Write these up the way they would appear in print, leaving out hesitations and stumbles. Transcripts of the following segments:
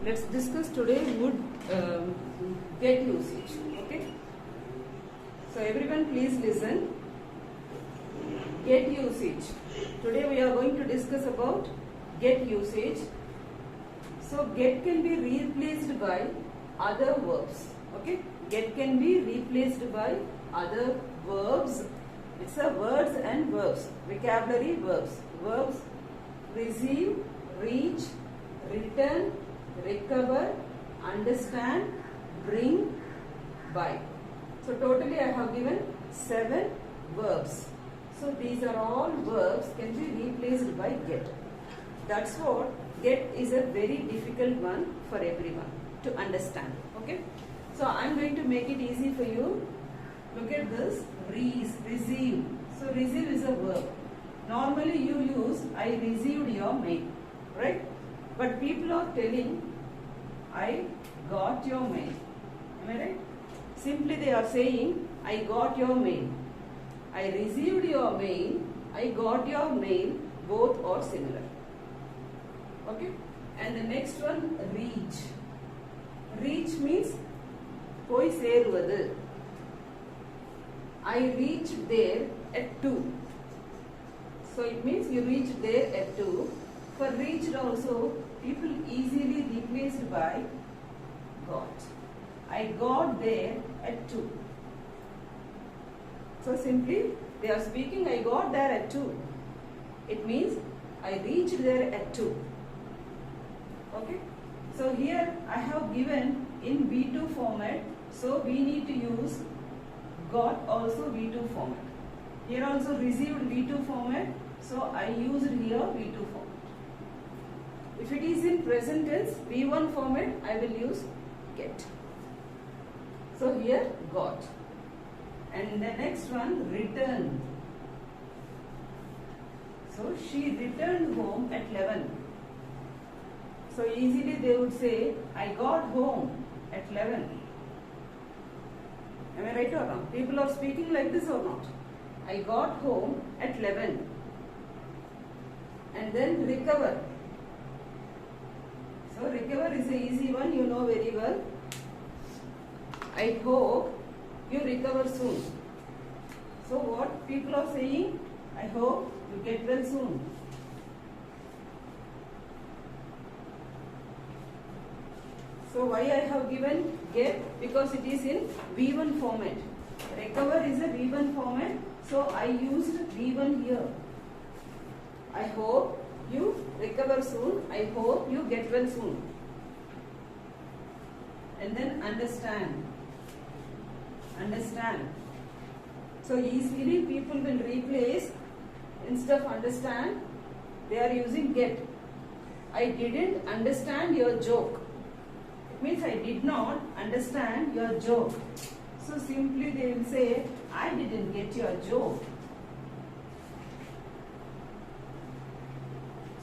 let's discuss today would get usage. Okay, so everyone please listen. Get usage. Today we are going to discuss about get usage. So get can be replaced by other verbs. Okay, get can be replaced by other verbs. It's a words and verbs, vocabulary verbs. Verbs: receive, reach, return, recover, understand, bring, buy. So totally I have given 7 verbs. So these are all verbs can be replaced by get. That's what get is a very difficult one for everyone to understand. Okay. So I'm going to make it easy for you. Look at this. Receive. So receive is a verb. Normally you use I received your mail. Right? But people are telling I got your mail. Am I right? Simply they are saying I got your mail. I received your mail. I got your mail. Both are similar. Okay? And the next one, reach. Reach means poi seruvadu. I reached there at 2. So it means you reached there at 2. For reached also, people easily replaced by got. I got there at 2. So simply they are speaking I got there at 2. It means I reached there at 2. Okay. So here I have given in V2 format. So we need to use got also V2 format. Here also received V2 format. So I used here V2 format. If it is in present tense V1 format, I will use get. So here got. And the next one, return. So she returned home at 11. So easily they would say, I got home at 11. Am I right or wrong? People are speaking like this or not? I got home at 11. And then recover. So recover is an easy one, you know very well. I hope you recover soon. So what people are saying? I hope you get well soon. So why I have given get? Because it is in V1 format. Recover is a V1 format. So I used V1 here. I hope you recover soon. I hope you get well soon. And then understand. Understand. So easily people will replace, instead of understand, they are using get. I didn't understand your joke. It means I did not understand your joke. So simply they will say, I didn't get your joke.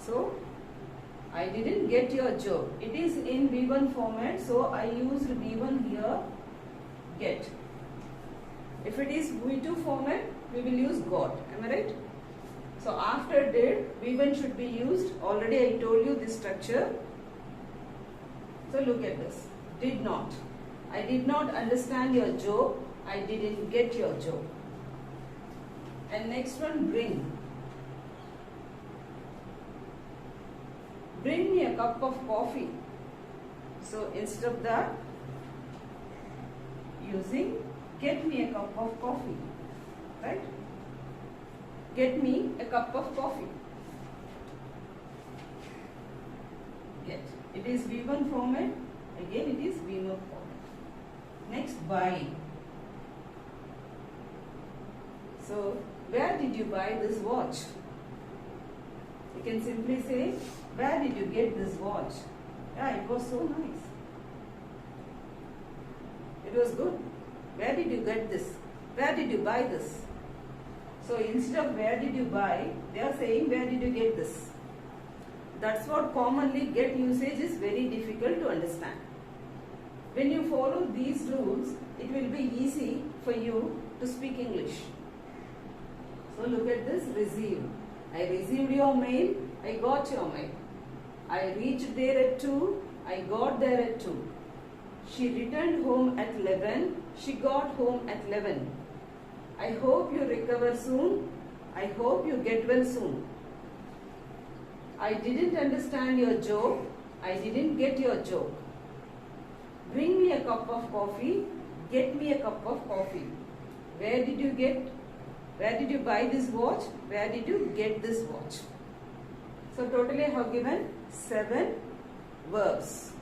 So I didn't get your joke. It is in V1 format, so I used V1 here, get. If it is V2 format, we will use got. Am I right? So after did, V1 should be used. Already I told you this structure. So look at this. Did not. I did not understand your joke. I didn't get your joke. And next one, bring. Bring me a cup of coffee. So instead of that, using get me a cup of coffee. Right? Get me a cup of coffee. Get. It is V1 format. Again it is V1 format. Next, buy. So where did you buy this watch? You can simply say, where did you get this watch? Yeah, it was so nice. It was good. Where did you get this? Where did you buy this? So instead of where did you buy, they are saying where did you get this? That's what commonly get usage is very difficult to understand. When you follow these rules, it will be easy for you to speak English. So look at this, receive. I received your mail, I got your mail. I reached there at 2, I got there at 2. She returned home at 11. She got home at 11. I hope you recover soon. I hope you get well soon. I didn't understand your joke. I didn't get your joke. Bring me a cup of coffee. Get me a cup of coffee. Where did you buy this watch? Where did you get this watch? So totally I have given 7 verbs.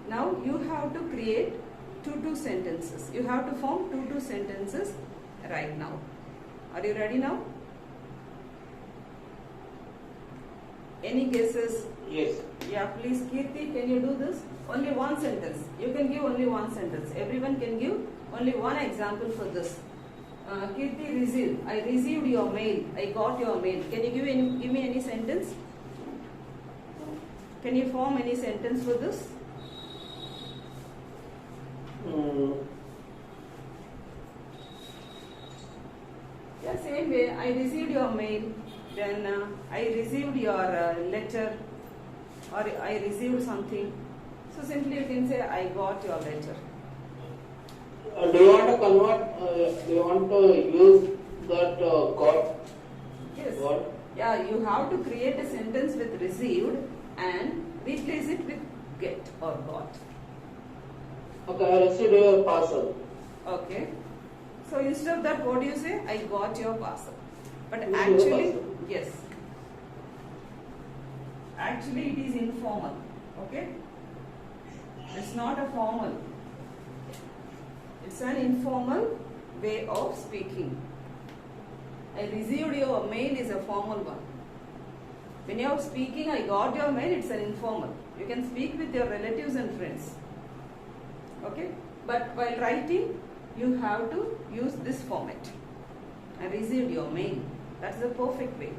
Now you have to create 2 sentences. You have to form 2 sentences right now. Are you ready now? Any guesses? Yes. Yeah, please, Kirti, can you do this? Only one sentence. You can give only one sentence. Everyone can give only one example for this. Kirti, received. I received your mail. I got your mail. Can you give me any sentence? Can you form any sentence for this? Yeah, same way. I received your mail. Then I received your letter, or I received something. So simply you can say I got your letter. Do you want to convert? Do you want to use that got? Yes. Got? Yeah, you have to create a sentence with received and replace it with get or got. Okay, I received your parcel. Okay. So instead of that, what do you say? I got your parcel. But You actually, parcel. yes. Actually, it is informal. Okay. It's not a formal. It's an informal way of speaking. I received your mail is a formal one. When you are speaking, I got your mail, it's an informal. You can speak with your relatives and friends. Okay? But while writing, you have to use this format. I received your mail. That's the perfect way.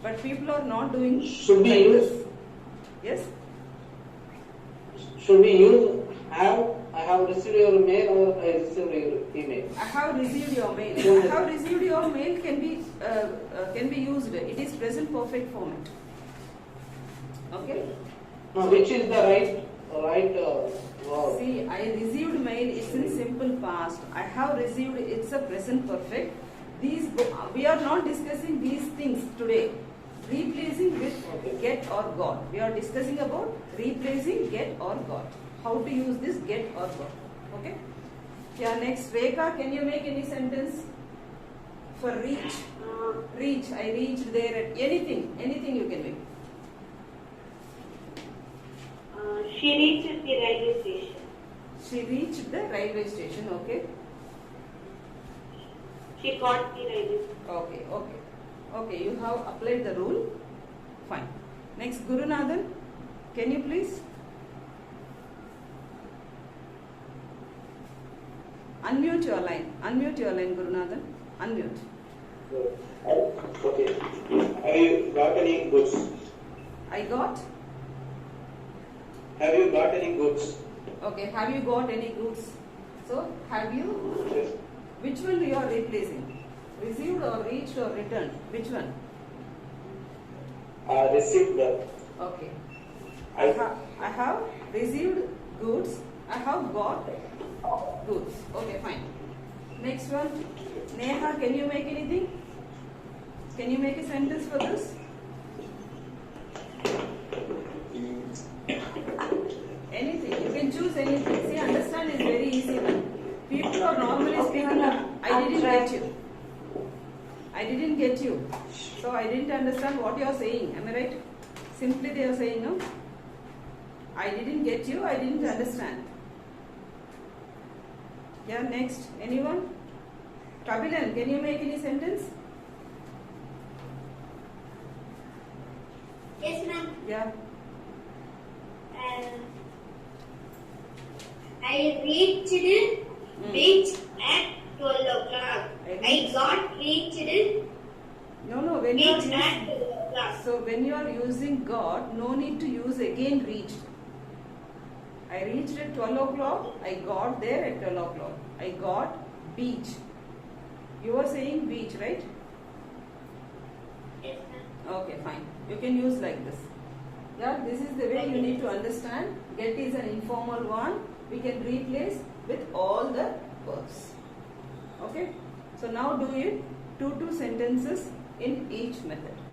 But people are not doing Should we like use? this. Yes? Should we use have? I have received your mail or I received your email. I have received your mail. I have received your mail can be used. It is present perfect format. Okay? Now, which is the right verb? See, I received mail. It's in simple past. I have received. It's a present perfect. We are not discussing these things today. Replacing with get or got. We are discussing about replacing get or got. How to use this get or got. Okay? Yeah, next, Rekha, can you make any sentence for reach? Reach, I reached there at anything you can make. She reached the railway station. She reached the railway station, okay? She got the railway station. Okay, you have applied the rule. Fine. Next, Gurunathan, can you please? Unmute your line, Gurunathan. Unmute. Okay. Have you got any goods? I got? Have you got any goods? Okay, have you got any goods? So, have you? Yes. Which one you are replacing? Received or reached or returned? Which one? Received the. Okay. I have received goods. I have got goods. Okay, fine. Next one. Neha, can you make anything? Can you make a sentence for this? Anything. You can choose anything. See, understand is very easy one. People are normally speaking up. I didn't get you. I didn't get you. So I didn't understand what you are saying. Am I right? Simply they are saying no. I didn't get you. I didn't understand. Yeah, next. Anyone? Kabilan, can you make any sentence? Yes, ma'am. Yeah. I reached at 12 o'clock. I got reached No, when you are at 12 using, o'clock. so when you are using got, no need to use again reached. I reached at 12 o'clock. I got there at 12 o'clock. I got beach. You are saying beach, right? Yes, ma'am. Okay, fine. You can use like this. Yeah, this is the way you need to understand. Get is an informal one. We can replace with all the verbs. Okay. So now do it 2 sentences in each method.